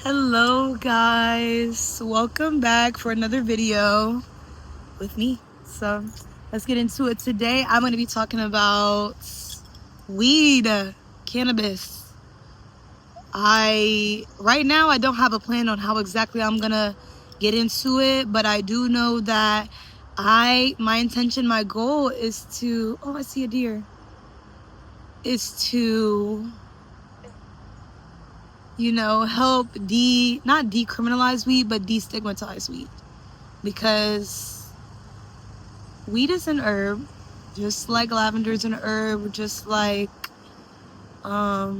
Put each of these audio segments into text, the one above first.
Hello guys, welcome back for another video with me. So let's get into it. Today I'm going to be talking about weed, cannabis. Right now I don't have a plan on how exactly I'm gonna get into it, but I do know that my intention, my goal is to, oh, I see a deer, is to help not decriminalize weed, but destigmatize weed. Because weed is an herb, just like lavender is an herb, just like all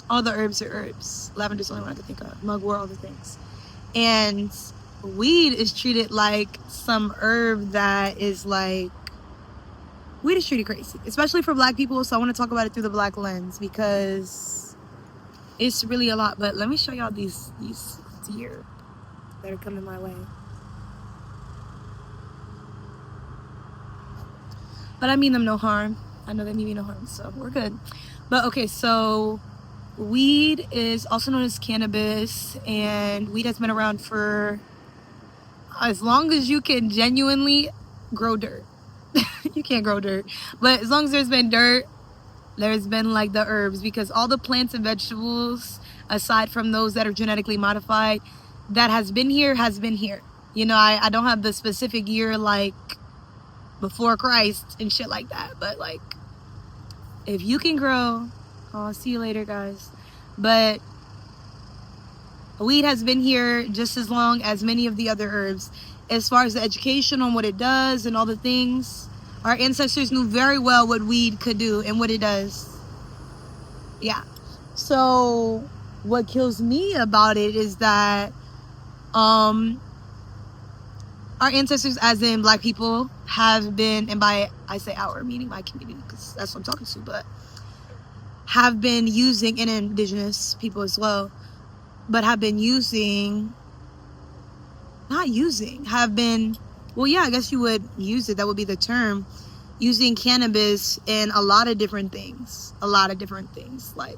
the herbs are herbs. Lavender's the only one I can think of. Mugwort, all the things. And weed is treated like some herb that is like, weed is treated crazy, especially for black people. So I want to talk about it through the black lens because it's really a lot. But let me show y'all these deer that are coming my way. But I mean them no harm. I know they mean me no harm, so we're good. But okay, so weed is also known as cannabis, and weed has been around for as long as you can genuinely grow dirt. You can't grow dirt, but as long as there's been dirt, there's been like the herbs, because all the plants and vegetables, aside from those that are genetically modified, that has been here. I don't have the specific year like before Christ and shit like that, but like if you can grow, I'll see you later guys, but weed has been here just as long as many of the other herbs. As far as the education on what it does and all the things, our ancestors knew very well what weed could do and what it does. Yeah. So what kills me about it is that our ancestors, as in black people, have been, and by I say our, meaning my community, because that's what I'm talking to, but have been using, and indigenous people as well, but have been using, well, yeah, I guess you would use it, that would be the term, using cannabis in a lot of different things, like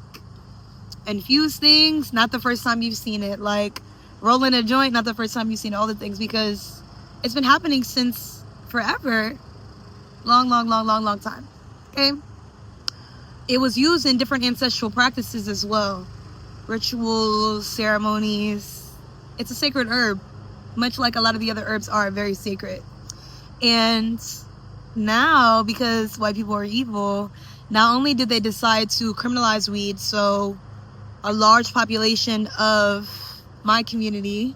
infused things, not the first time you've seen it, like rolling a joint, not the first time you've seen all the things, because it's been happening since forever, long time. Okay, it was used in different ancestral practices as well, rituals, ceremonies. It's a sacred herb, much like a lot of the other herbs are very sacred. And now, because white people are evil, not only did they decide to criminalize weed, so a large population of my community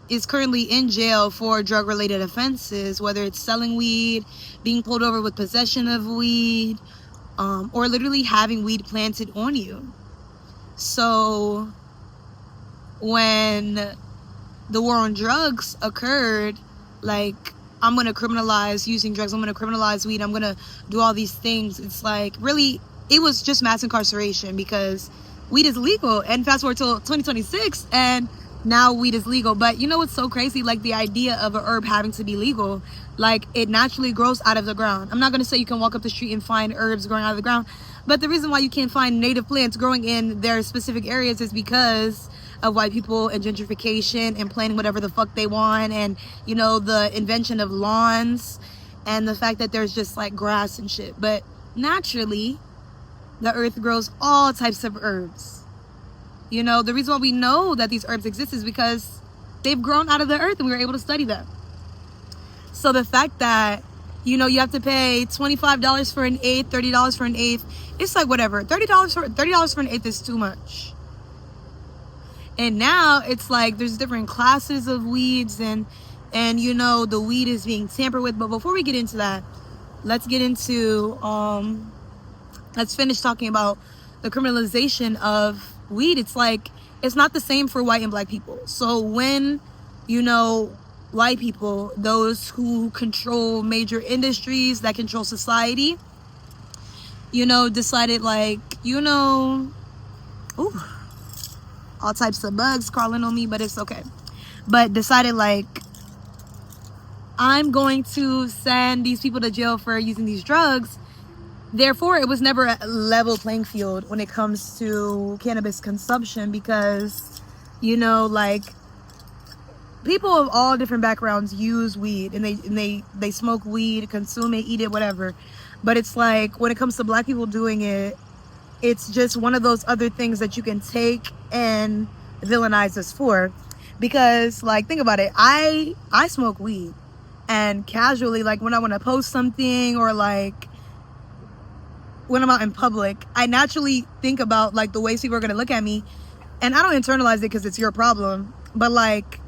is currently in jail for drug-related offenses, whether it's selling weed, being pulled over with possession of weed, or literally having weed planted on you. So when the war on drugs occurred, like, I'm going to criminalize using drugs, I'm going to criminalize weed, I'm going to do all these things. It's like, really, it was just mass incarceration because weed is legal. And fast forward till 2026, and now weed is legal. But you know what's so crazy? Like, the idea of a herb having to be legal, like, it naturally grows out of the ground. I'm not going to say you can walk up the street and find herbs growing out of the ground, but the reason why you can't find native plants growing in their specific areas is because of white people and gentrification and planting whatever the fuck they want, and the invention of lawns and the fact that there's just like grass and shit. But naturally the earth grows all types of herbs. The reason why we know that these herbs exist is because they've grown out of the earth and we were able to study them. So the fact that you have to pay $25 for an eighth, $30 for an eighth, it's like whatever. $30 for an eighth is too much. And now it's like there's different classes of weeds, and the weed is being tampered with. But before we get into that, let's finish talking about the criminalization of weed. It's like, it's not the same for white and black people. So when white people, those who control major industries that control society, decided like, ooh, all types of bugs crawling on me, but it's okay. But decided like, I'm going to send these people to jail for using these drugs. Therefore, it was never a level playing field when it comes to cannabis consumption, because You know, like, people of all different backgrounds use weed, and they smoke weed, consume it, eat it, whatever. But it's like, when it comes to black people doing it, it's just one of those other things that you can take and villainize us for. Because, like, think about it. I smoke weed, and casually, like, when I want to post something, or like when I'm out in public, I naturally think about, like, the ways people are going to look at me, and I don't internalize it because it's your problem. But, like,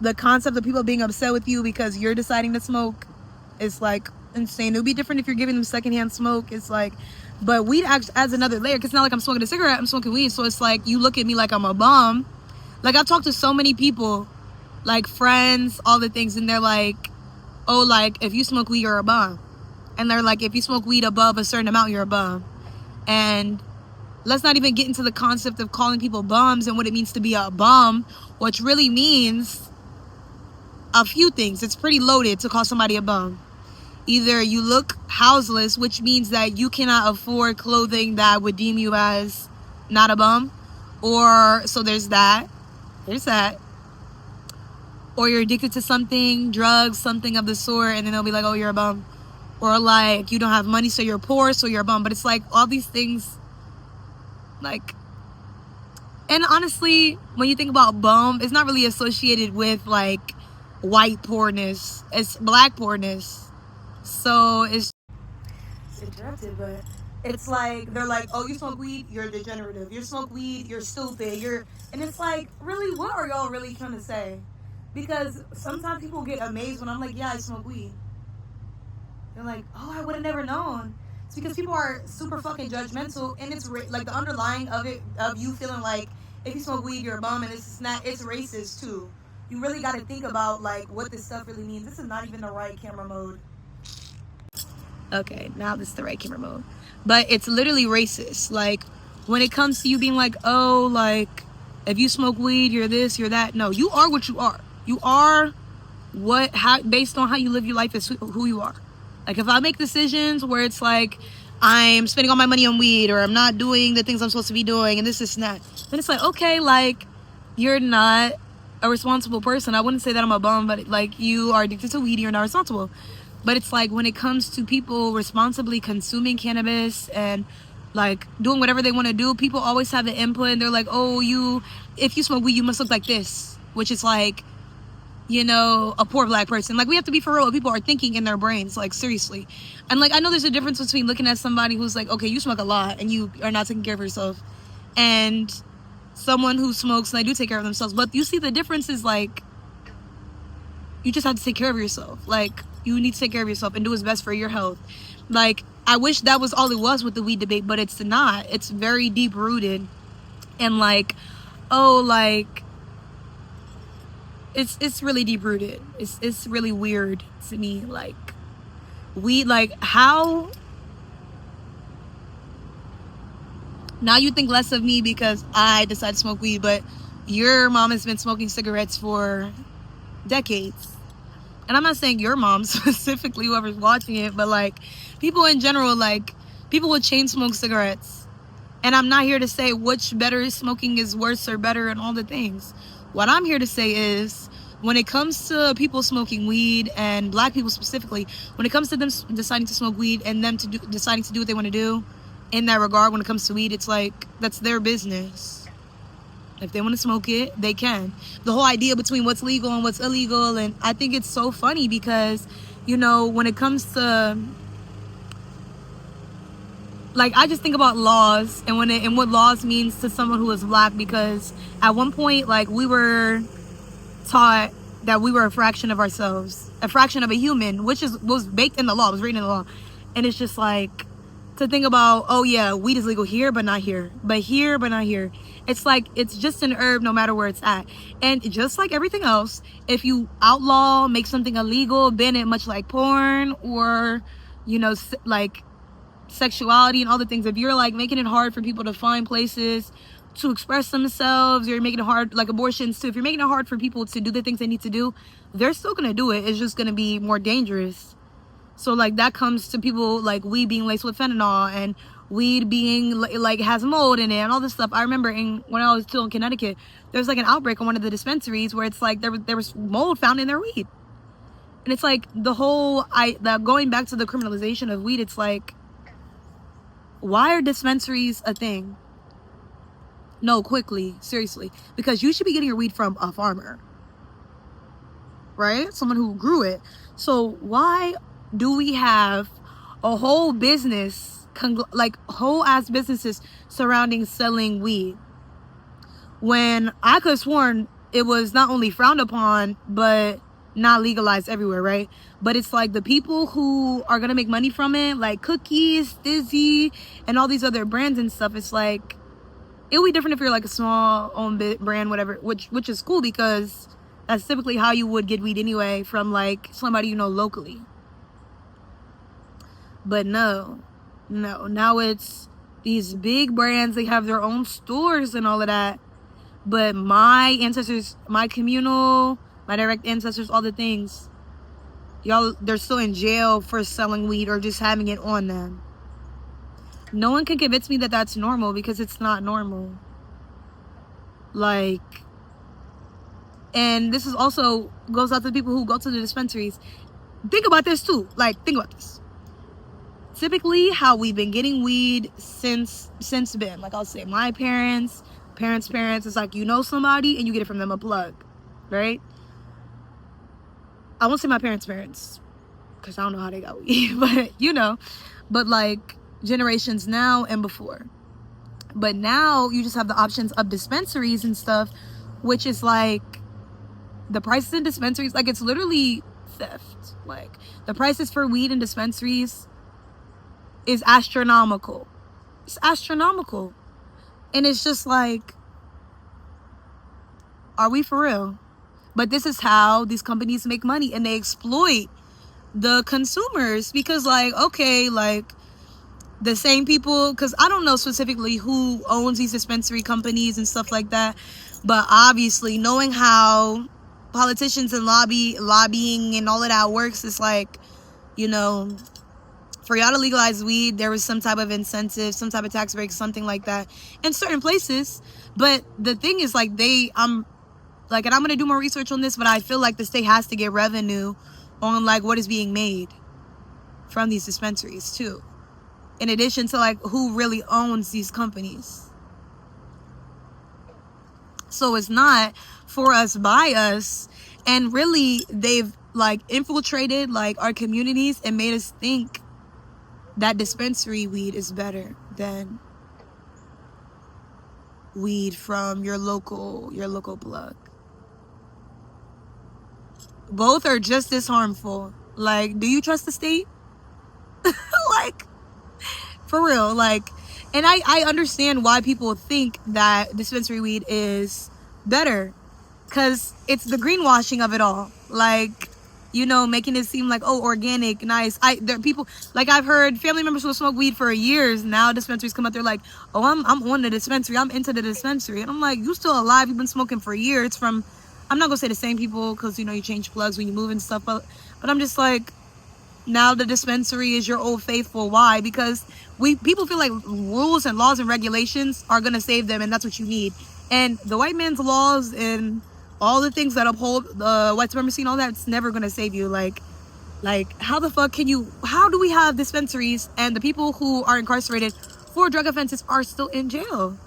the concept of people being upset with you because you're deciding to smoke is, like, insane. It would be different if you're giving them secondhand smoke. It's like, but weed adds another layer, because it's not like I'm smoking a cigarette, I'm smoking weed. So it's like, you look at me like I'm a bum. Like, I've talked to so many people, like friends, all the things, and they're like, oh, like, if you smoke weed, you're a bum. And they're like, if you smoke weed above a certain amount, you're a bum. And let's not even get into the concept of calling people bums and what it means to be a bum, which really means a few things. It's pretty loaded to call somebody a bum. Either you look houseless, which means that you cannot afford clothing that would deem you as not a bum, or so there's that. Or you're addicted to something, drugs, something of the sort, and then they'll be like, oh, you're a bum. Or like, you don't have money, so you're poor, so you're a bum. But it's like, all these things, like, and honestly, when you think about bum, it's not really associated with, like, white poorness. It's black poorness. So it's interrupted, but it's like, they're like, oh, you smoke weed, you're degenerative. You smoke weed, you're stupid. And it's like, really, what are y'all really trying to say? Because sometimes people get amazed when I'm like, yeah, I smoke weed. They're like, oh, I would have never known. It's because people are super fucking judgmental, and it's like the underlying of it, of you feeling like if you smoke weed, you're a bum, and it's not, it's racist too. You really got to think about, like, what this stuff really means. This is not even the right camera mode. Okay, now this is the right camera mode. But it's literally racist. Like, when it comes to you being like, oh, like, if you smoke weed, you're this, you're that. No, you are what you are. You are based on how you live your life, is who you are. Like, if I make decisions where it's like, I'm spending all my money on weed, or I'm not doing the things I'm supposed to be doing, and this is not, then it's like, okay, like, you're not a responsible person. I wouldn't say that I'm a bum, but, like, you are addicted to weed, you're not responsible. But it's like, when it comes to people responsibly consuming cannabis and, like, doing whatever they want to do, people always have the input, and they're like, oh, if you smoke weed, you must look like this, which is like, you know, a poor black person. Like, we have to be for real what people are thinking in their brains, like, seriously. And, like, I know there's a difference between looking at somebody who's like, okay, you smoke a lot and you are not taking care of yourself, and someone who smokes and they do take care of themselves. But you see, the difference is, like, you just have to take care of yourself. Like, you need to take care of yourself and do what's best for your health. Like, I wish that was all it was with the weed debate, but it's not. It's very deep rooted. And, like, oh, like, it's really deep rooted. It's really weird to me. Like, weed, like, how now you think less of me because I decided to smoke weed, but your mom has been smoking cigarettes for decades. And I'm not saying your mom specifically, whoever's watching it, but, like, people in general, like, people would chain smoke cigarettes. And I'm not here to say which better smoking is worse or better and all the things. What I'm here to say is, when it comes to people smoking weed, and black people specifically, when it comes to them deciding to smoke weed and them deciding to do what they want to do in that regard, when it comes to weed, it's like, that's their business. If they want to smoke it, they can. The whole idea between what's legal and what's illegal, and I think it's so funny because, you know, when it comes to, like, I just think about laws and what laws means to someone who is black, because at one point, like, we were taught that we were a fraction of ourselves, a fraction of a human, which was baked in the law, was written in the law. And it's just like, to think about, oh yeah, weed is legal here but not here, but here but not here. It's like, it's just an herb no matter where it's at. And just like everything else, if you outlaw, make something illegal, ban it, much like porn or, you know, like sexuality and all the things, if you're like making it hard for people to find places to express themselves, you're making it hard, like abortions too, if you're making it hard for people to do the things they need to do, they're still gonna do it. It's just gonna be more dangerous. So, like, that comes to people like we being laced with fentanyl, and weed being like has mold in it and all this stuff. I remember when I was still in Connecticut, there was like an outbreak on one of the dispensaries where it's like there was mold found in their weed. And it's like going back to the criminalization of weed, it's like, why are dispensaries a thing? No, quickly, seriously, because you should be getting your weed from a farmer, right? Someone who grew it. So why do we have a whole business, like whole ass businesses surrounding selling weed, when I could have sworn it was not only frowned upon but not legalized everywhere, right? But it's like the people who are gonna make money from it, like Cookies, Dizzy, and all these other brands and stuff. It's like, it would be different if you're like a small owned brand, whatever, which is cool, because that's typically how you would get weed anyway, from like somebody you know locally. But no, now it's these big brands. They have their own stores and all of that. But my ancestors, my communal, my direct ancestors, all the things, y'all, they're still in jail for selling weed or just having it on them. No one can convince me that that's normal, because it's not normal. Like, and this is also goes out to the people who go to the dispensaries. Think about this too. Like, think about this. Typically, how we've been getting weed since then, like I'll say, my parents, it's like, you know somebody and you get it from them, a plug, right? I won't say my parents, because I don't know how they got weed, but like generations now and before. But now you just have the options of dispensaries and stuff, which is like, the prices in dispensaries, like, it's literally theft. Like, the prices for weed in dispensaries is astronomical. It's astronomical. And it's just like, are we for real? But this is how these companies make money, and they exploit the consumers, because like, okay, like the same people, because I don't know specifically who owns these dispensary companies and stuff like that, but obviously knowing how politicians and lobbying and all of that works, it's like, for y'all to legalize weed, there was some type of incentive, some type of tax break, something like that in certain places. But the thing is, like, and I'm going to do more research on this, but I feel like the state has to get revenue on like what is being made from these dispensaries too, in addition to like who really owns these companies. So it's not for us, by us. And really, they've like infiltrated like our communities and made us think that dispensary weed is better than weed from your local plug. Both are just as harmful. Like, do you trust the state? Like, for real. Like, and I understand why people think that dispensary weed is better, because it's the greenwashing of it all. Like, making it seem like, oh, organic, nice. There are people, like, I've heard family members who smoke weed for years. Now dispensaries come out there like, oh, I'm on the dispensary. I'm into the dispensary. And I'm like, you still alive. You've been smoking for years from, I'm not going to say the same people, because, you change plugs when you move and stuff. But I'm just like, now the dispensary is your old faithful. Why? Because people feel like rules and laws and regulations are going to save them, and that's what you need. And the white man's laws and all the things that uphold the white supremacy and all that, it's never gonna save you. Like how the fuck how do we have dispensaries and the people who are incarcerated for drug offenses are still in jail?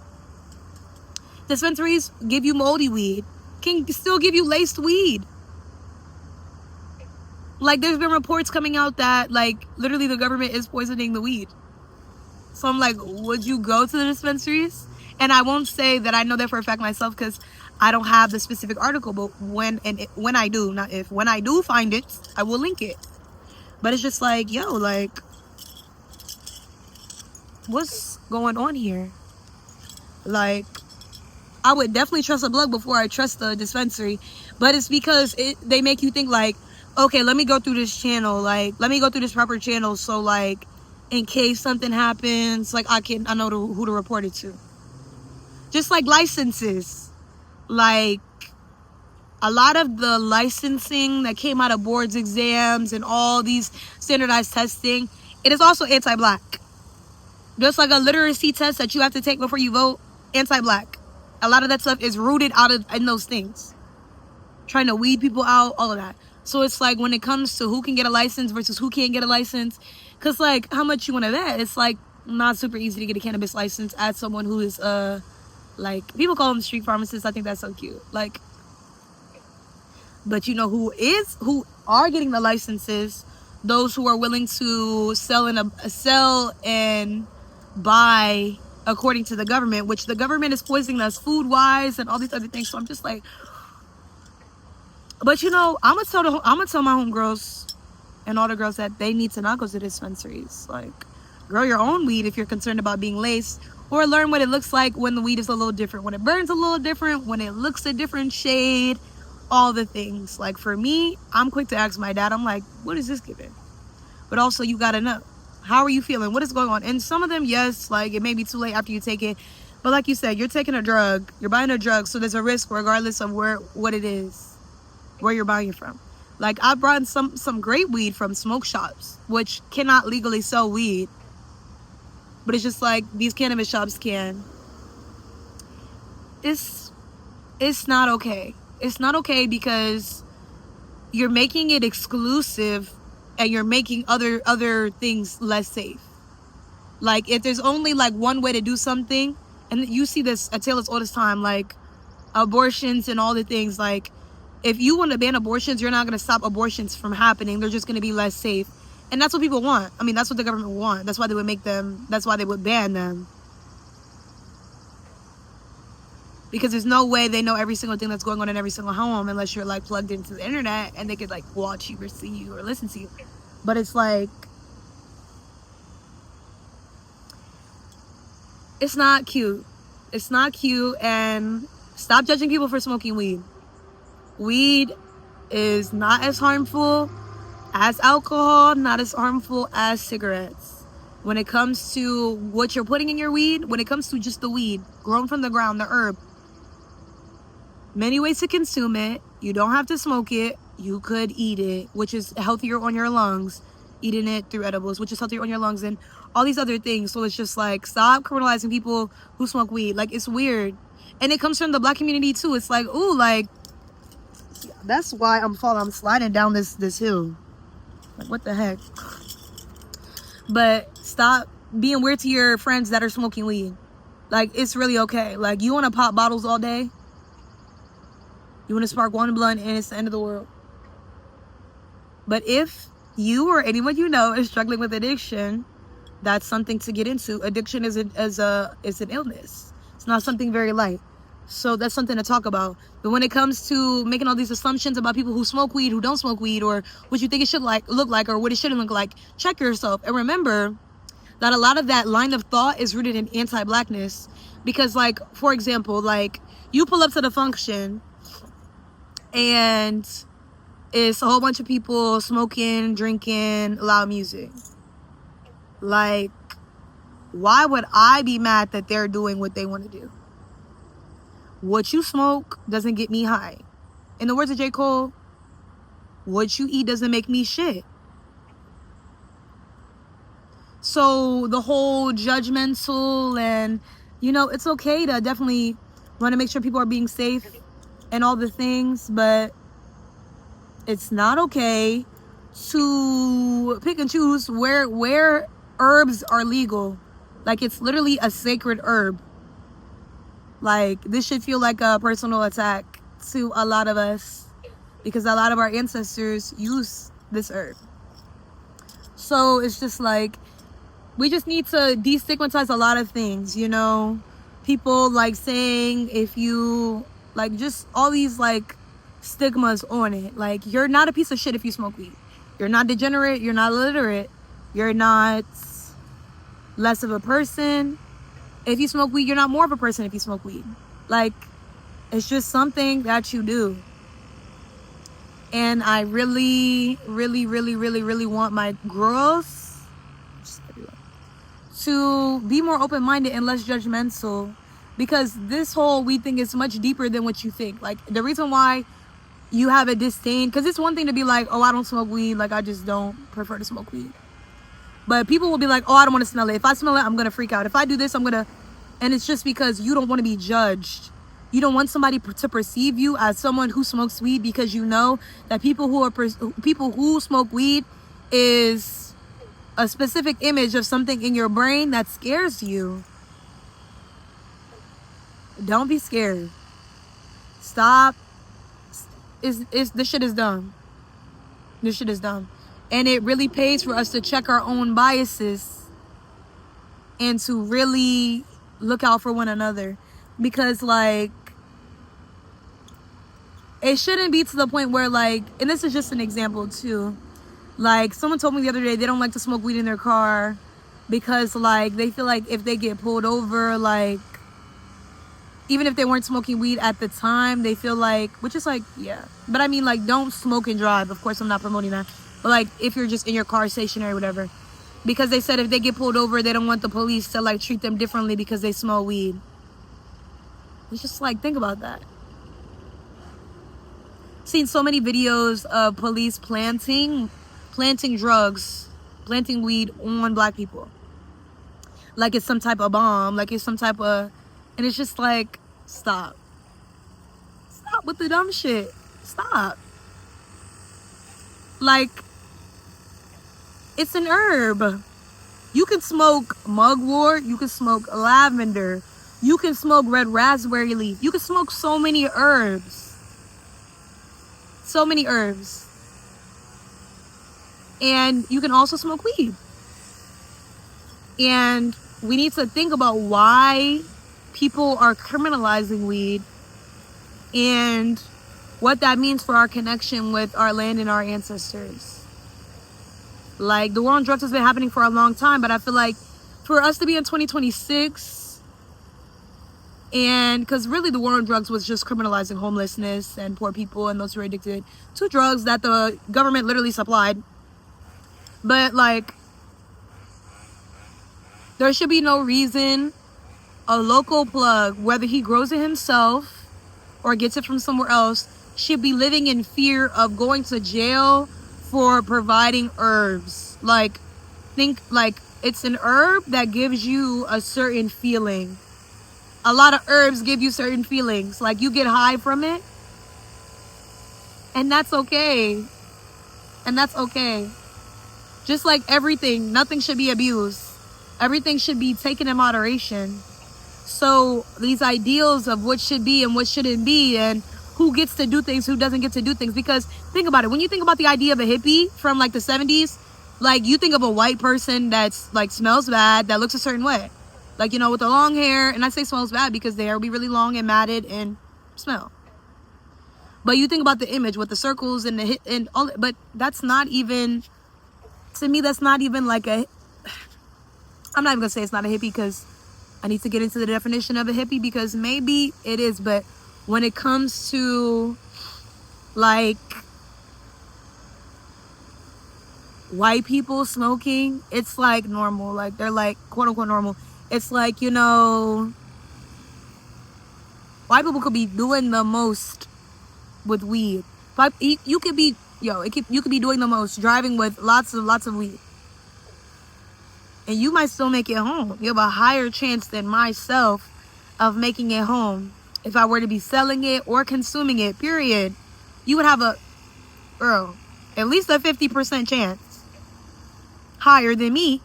Dispensaries give you moldy weed, can still give you laced weed. Like, there's been reports coming out that like literally the government is poisoning the weed. So I'm like, would you go to the dispensaries? And I won't say that I know that for a fact myself, because I don't have the specific article, but when I do find it, I will link it. But it's just like, yo, like, what's going on here? Like, I would definitely trust a plug before I trust the dispensary. But it's because they make you think like, okay, let me go through this channel, like, let me go through this proper channel, so like, in case something happens, like, I know who to report it to. Just like licenses. Like, a lot of the licensing that came out of boards exams and all these standardized testing, it is also anti-black. Just like a literacy test that you have to take before you vote, anti-black. A lot of that stuff is rooted in those things. Trying to weed people out, all of that. So it's like when it comes to who can get a license versus who can't get a license, because like how much you want to bet, it's like not super easy to get a cannabis license as someone who is like, people call them street pharmacists. I think that's so cute. Like, but you know who are getting the licenses? Those who are willing to sell and buy according to the government, which the government is poisoning us food wise and all these other things. So I'm just like, but you know, I'm gonna tell my homegirls and all the girls that they need to not go to dispensaries. Like, grow your own weed if you're concerned about being laced, or learn what it looks like when the weed is a little different, when it burns a little different, when it looks a different shade, all the things. Like for me, I'm quick to ask my dad, I'm like, what is this giving? But also you gotta know, how are you feeling? What is going on? And some of them, yes, like it may be too late after you take it, but like you said, you're taking a drug, you're buying a drug, so there's a risk regardless of what it is, where you're buying it from. Like I brought some great weed from smoke shops, which cannot legally sell weed, but it's just like these cannabis shops can. It's not okay. It's not okay because you're making it exclusive and you're making other things less safe. Like if there's only like one way to do something, and you see this, I tell this all this time, like abortions and all the things, like if you want to ban abortions, you're not going to stop abortions from happening. They're just going to be less safe. And that's what people want. I mean, that's what the government want. That's why they would ban them. Because there's no way they know every single thing that's going on in every single home unless you're like plugged into the internet and they could like watch you or see you or listen to you. But it's like, it's not cute. It's not cute. And stop judging people for smoking weed. Weed is not as harmful as alcohol, not as harmful as cigarettes. When it comes to what you're putting in your weed, when it comes to just the weed, grown from the ground, the herb, many ways to consume it. You don't have to smoke it. You could eat it, which is healthier on your lungs. Eating it through edibles, which is healthier on your lungs, and all these other things. So it's just like, stop criminalizing people who smoke weed. Like, it's weird. And it comes from the black community too. It's like, ooh, like, that's why I'm sliding down this hill. Like, what the heck? But stop being weird to your friends that are smoking weed. Like, it's really okay. Like, you want to pop bottles all day? You want to spark one blunt and it's the end of the world. But if you or anyone you know is struggling with addiction, that's something to get into. Addiction is an illness. It's not something very light. So that's something to talk about. But when it comes to making all these assumptions about people who smoke weed, who don't smoke weed, or what you think it should look like, or what it shouldn't look like, check yourself. And remember that a lot of that line of thought is rooted in anti-blackness. Because, like, for example, like, you pull up to the function and it's a whole bunch of people smoking, drinking, loud music. Like, why would I be mad that they're doing what they want to do? What you smoke doesn't get me high. In the words of J. Cole, what you eat doesn't make me shit. So the whole judgmental and, you know, it's okay to definitely want to make sure people are being safe and all the things, but it's not okay to pick and choose where herbs are legal. Like, it's literally a sacred herb. Like, this should feel like a personal attack to a lot of us because a lot of our ancestors use this herb. So it's just like, we just need to destigmatize a lot of things, you know? People like saying, if you, like, just all these like stigmas on it. Like, you're not a piece of shit if you smoke weed. You're not degenerate. You're not illiterate. You're not less of a person. If you smoke weed, you're not more of a person if you smoke weed. Like, it's just something that you do. And I really, really, really, really, really want my girls to be more open-minded and less judgmental, because this whole weed thing is much deeper than what you think. Like, the reason why you have a disdain, because it's one thing to be like, oh, I don't smoke weed, like, I just don't prefer to smoke weed. But people will be like, oh, I don't want to smell it. If I smell it, I'm going to freak out. If I do this, I'm going to... And it's just because you don't want to be judged. You don't want somebody to perceive you as someone who smokes weed, because you know that people who smoke weed is a specific image of something in your brain that scares you. Don't be scared. Stop. This shit is dumb. This shit is dumb. And it really pays for us to check our own biases and to really look out for one another. Because, like, it shouldn't be to the point where, like, and this is just an example too. Like, someone told me the other day they don't like to smoke weed in their car because, like, they feel like if they get pulled over, like, even if they weren't smoking weed at the time, they feel like, which is like, yeah. But I mean, like, don't smoke and drive. Of course, I'm not promoting that. But, like, if you're just in your car, stationary, whatever. Because they said if they get pulled over, they don't want the police to, like, treat them differently because they smell weed. It's just, like, think about that. Seen so many videos of police planting drugs, planting weed on black people. Like it's some type of bomb, like it's some type of... And it's just like, stop. Stop with the dumb shit. Stop. Like, it's an herb. You can smoke mugwort. You can smoke lavender. You can smoke red raspberry leaf. You can smoke so many herbs. So many herbs. And you can also smoke weed. And we need to think about why people are criminalizing weed and what that means for our connection with our land and our ancestors. Like, the war on drugs has been happening for a long time, but I feel like for us to be in 2026, and because really the war on drugs was just criminalizing homelessness and poor people and those who are addicted to drugs that the government literally supplied. But, like, there should be no reason a local plug, whether he grows it himself or gets it from somewhere else, should be living in fear of going to jail for providing herbs. Like, think, like, it's an herb that gives you a certain feeling. A lot of herbs give you certain feelings. Like, you get high from it. And that's okay. And that's okay. Just like everything, nothing should be abused. Everything should be taken in moderation. So these ideals of what should be and what shouldn't be, and who gets to do things, who doesn't get to do things. Because think about it. When you think about the idea of a hippie from like the 70s, like you think of a white person that's like smells bad, that looks a certain way. Like, you know, with the long hair. And I say smells bad because their hair will be really long and matted and smell. But you think about the image with the circles and the hit and all, but that's not even, to me, that's not even like a, I'm not even gonna say it's not a hippie because I need to get into the definition of a hippie, because maybe it is, but when it comes to like white people smoking, it's like normal. Like, they're like quote unquote normal. It's like, you know, white people could be doing the most with weed. But you could be, you could be doing the most, driving with lots of weed. And you might still make it home. You have a higher chance than myself of making it home. If I were to be selling it or consuming it, period, you would have at least a 50% chance. Higher than me.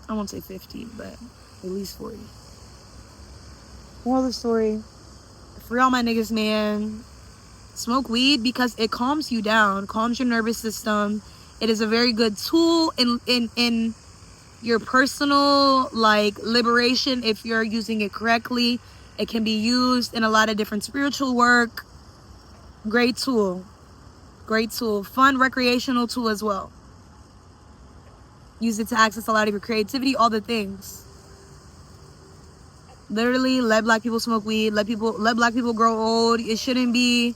I won't say 50, but at least 40. Moral of the story, for all my niggas, man, smoke weed because it calms you down, calms your nervous system. It is a very good tool in your personal, like, liberation if you're using it correctly. It can be used in a lot of different spiritual work. Great tool. Great tool. Fun, recreational tool as well. Use it to access a lot of your creativity, all the things. Literally, let black people smoke weed. Let black people grow old. It shouldn't be,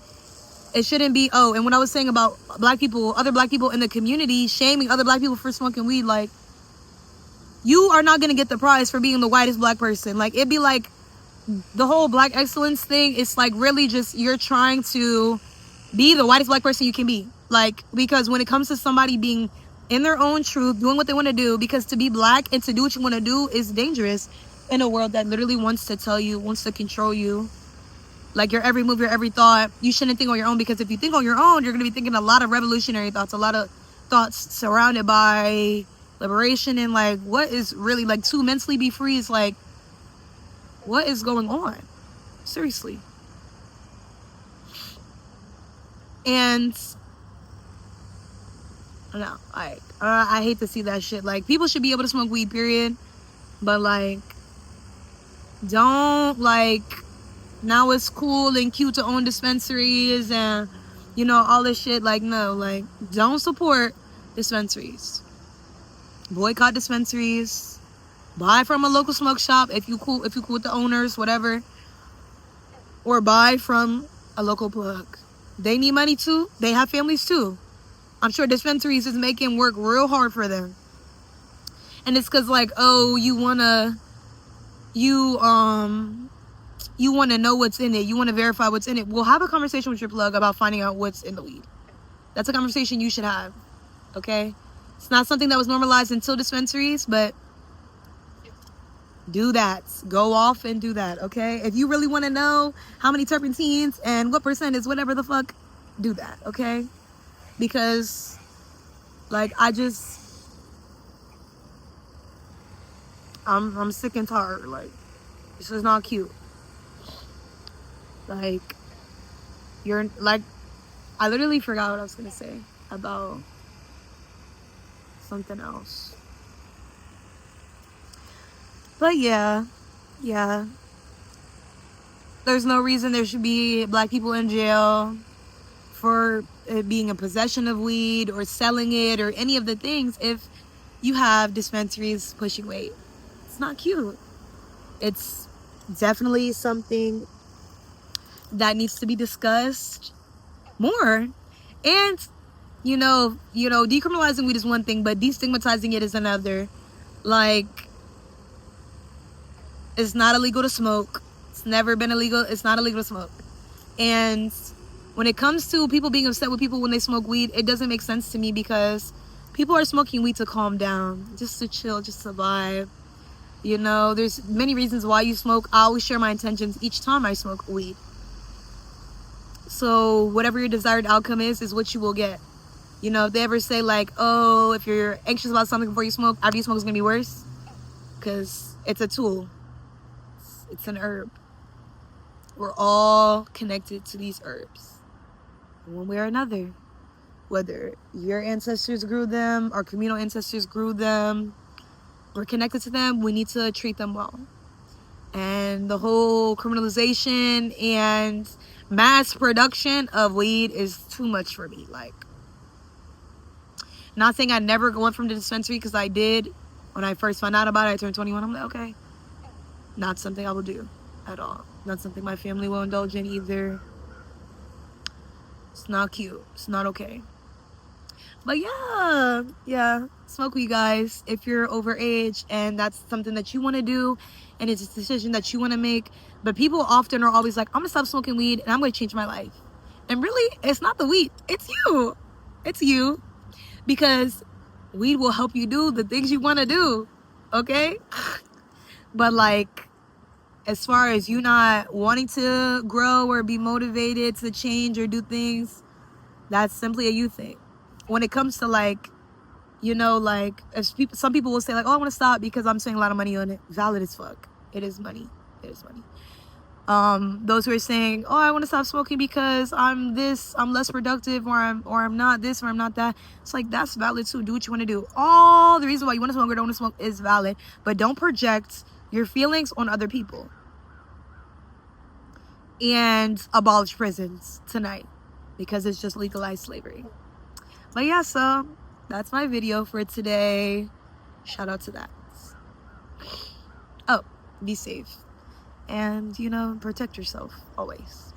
oh, and when I was saying about black people, other black people in the community, shaming other black people for smoking weed, like, you are not going to get the prize for being the whitest black person. Like, it'd be like, the whole black excellence thing, it's like really just, you're trying to be the whitest black person you can be. Like, because when it comes to somebody being in their own truth, doing what they want to do, because to be black and to do what you want to do is dangerous in a world that literally wants to tell you, wants to control you. Like, your every move, your every thought, you shouldn't think on your own, because if you think on your own, you're going to be thinking a lot of revolutionary thoughts, a lot of thoughts surrounded by liberation and, like, what is really, like, to mentally be free is, like, what is going on? Seriously. And no, I hate to see that shit. Like, people should be able to smoke weed, period. But, like, don't, like, now it's cool and cute to own dispensaries and, you know, all this shit. Like, no, like, don't support dispensaries. Boycott dispensaries. Buy from a local smoke shop if you cool with the owners, whatever. Or buy from a local plug. They need money too. They have families too. I'm sure dispensaries is making work real hard for them. And it's because, like, oh, you wanna know what's in it. You want to verify what's in it. Well, have a conversation with your plug about finding out what's in the weed. That's a conversation you should have. Okay? It's not something that was normalized until dispensaries, but do that. Go off and do that, okay? If you really want to know how many terpenes and what percent is whatever the fuck, do that, okay? Because, like, I'm sick and tired. Like, this is not cute. Like, you're, like, I literally forgot what I was gonna say about something else. But yeah. There's no reason there should be black people in jail for it being a possession of weed or selling it or any of the things if you have dispensaries pushing weight. It's not cute. It's definitely something that needs to be discussed more. And, you know, decriminalizing weed is one thing, but destigmatizing it is another. Like, it's not illegal to smoke. It's never been illegal. It's not illegal to smoke. And when it comes to people being upset with people when they smoke weed, it doesn't make sense to me, because people are smoking weed to calm down, just to chill, just to vibe. You know, there's many reasons why you smoke. I always share my intentions each time I smoke weed. So whatever your desired outcome is what you will get. You know, if they ever say, like, oh, if you're anxious about something before you smoke, after you smoke it's gonna be worse, because it's a tool. It's an herb. We're all connected to these herbs, one way or another. Whether your ancestors grew them, our communal ancestors grew them, we're connected to them, we need to treat them well. And the whole criminalization and mass production of weed is too much for me. Like, not saying I never went from the dispensary, because I did. When I first found out about it, I turned 21. I'm like, okay, not something I will do at all. Not something my family will indulge in either. It's not cute. It's not okay. But yeah, smoke weed, guys, if you're over age and that's something that you want to do and it's a decision that you want to make. But people often are always like, I'm gonna stop smoking weed and I'm gonna change my life. And really, it's not the weed, it's you. It's you. Because weed will help you do the things you want to do, okay? But, like, as far as you not wanting to grow or be motivated to change or do things, that's simply a you thing. When it comes to, like, you know, like, some people will say, like, oh, I want to stop because I'm spending a lot of money on it. Valid as fuck. It is money. It is money. Those who are saying, oh, I want to stop smoking because I'm less productive, or I'm not this, or I'm not that. It's like, that's valid too. Do what you want to do. All the reason why you want to smoke or don't want to smoke is valid, but don't project your feelings on other people. And abolish prisons tonight, because it's just legalized slavery. But yeah, so that's my video for today. Shout out to that. Oh, be safe. And, you know, protect yourself always.